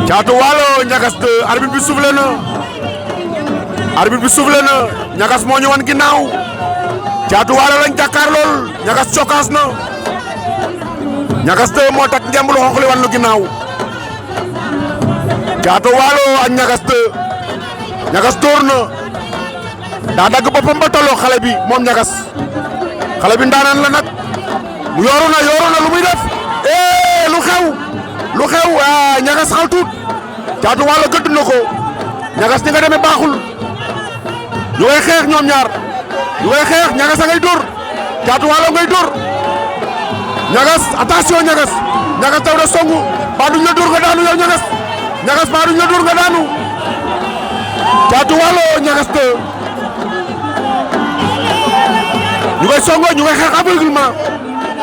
Caatu Waalo Ñagas 2 arbitre bi soufflé na Ñagas moo ñu wan ginnaaw Caatu Waalo lañ jàkkaar lool Ñagas cokaas na Ñagas 2 moo takk ngemb lu xonq li wan lu ginnaaw Caatu Waalo ak Ñagas 2 Ñagas dóor na daa dagg boppam ba tolloo xale bi moom Ñagas xale bi ndaanaan la nag yooru na lu muy def lu xew Ñagas xaw tuut Caatu Waalo gëdd na ko Ñagas ni nga demee baaxul ñu ngay xeex ñoom ñaar ñu ngay xeex Ñagas a ngay dóor Caatu Waalo ngay dóor Ñagas attention Ñagas taw na songu ba duñ la dóor nga daanu yow Ñagas ba duñ la dóor nga daanu Caatu Waalo Ñagas 2 ñu ngay songo ñu ngay xeex aveuglement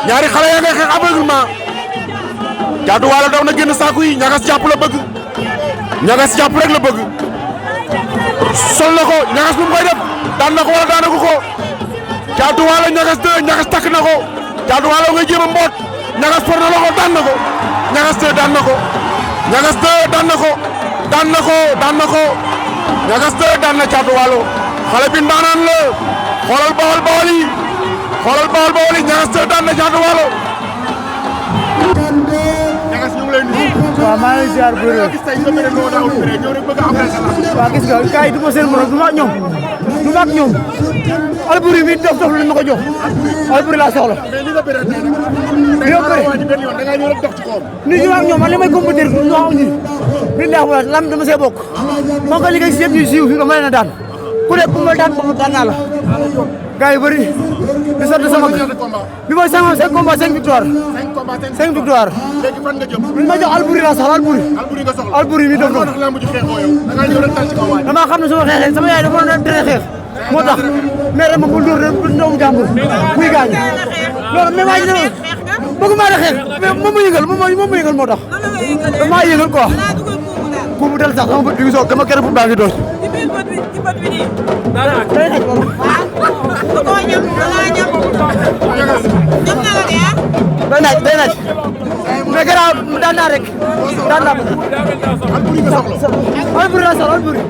ñaari xale ya ngay xeex aveuglement Caatu Waalo daw na génn saako yi Ñagas jàpp la bëgg Ñagas jàpp rek la bëgg sol na ko Ñagas bu mu koy def daan na ko wala daanagu ko Caatu Waalo Ñagas 2 Ñagas takk na ko Caatu Waalo ngay jéem a mboot Ñagas for na loxo daan na ko Ñagas 2 daan na ko Ñagas 2 daan na ko Ñagas 2 daan na Caatu Waalo xale bi ndaanaan la xoolal bawal yi Ñagas 2 daan na Caatu Waalo. Ñagas ñu ngi lay nuyu. waaw maa ngi lay ziar bu wér. gis tey nga bëre noo daawul bëre ñëw rek bëgg a am sa waaw gis nga gars yi du ma seen morom du ma ak ñoom Alboury mi dof lañ ma ko jox Alboury laa soxla. mais li nga bëre tey nag. li nga bëre tey benn yoon da ngaa ñëw rek dox ci kawam. ni ñu ak ñoom man li may compétir ñu wax ñu li neex wala lam dama see bokk moo ko liggéey si yëpp ñu siiw fi dama leen a daan ku nekk bu ma daan boobu daan naa la gars yi bëri di sant sama bi mooy 5 combats 5 victoire 5 victoire léegi fan nga jëm. ma jox Alboury laa soxla Alboury nga soxla. Alboury mi dof moo tax lamb ji xeexoo yow. da ngaa ñëw rek dal ci kaw waay. damaa xam ne su ma xeexee sama yaay dafa doon tere xeex moo tax mais ren ma bul dóor rek doomu jàmbur muy gaañ loolu mais maa ngi ne bëgg maa da xeex mais moom ma yëngal moo tax damaa yëngal quoi ku bu dal sax sama bët bi soog dama kere baa ngi doon day xaj wala day naaj mais garaaw daan naa rek daan naa Alboury nga soxla. Alboury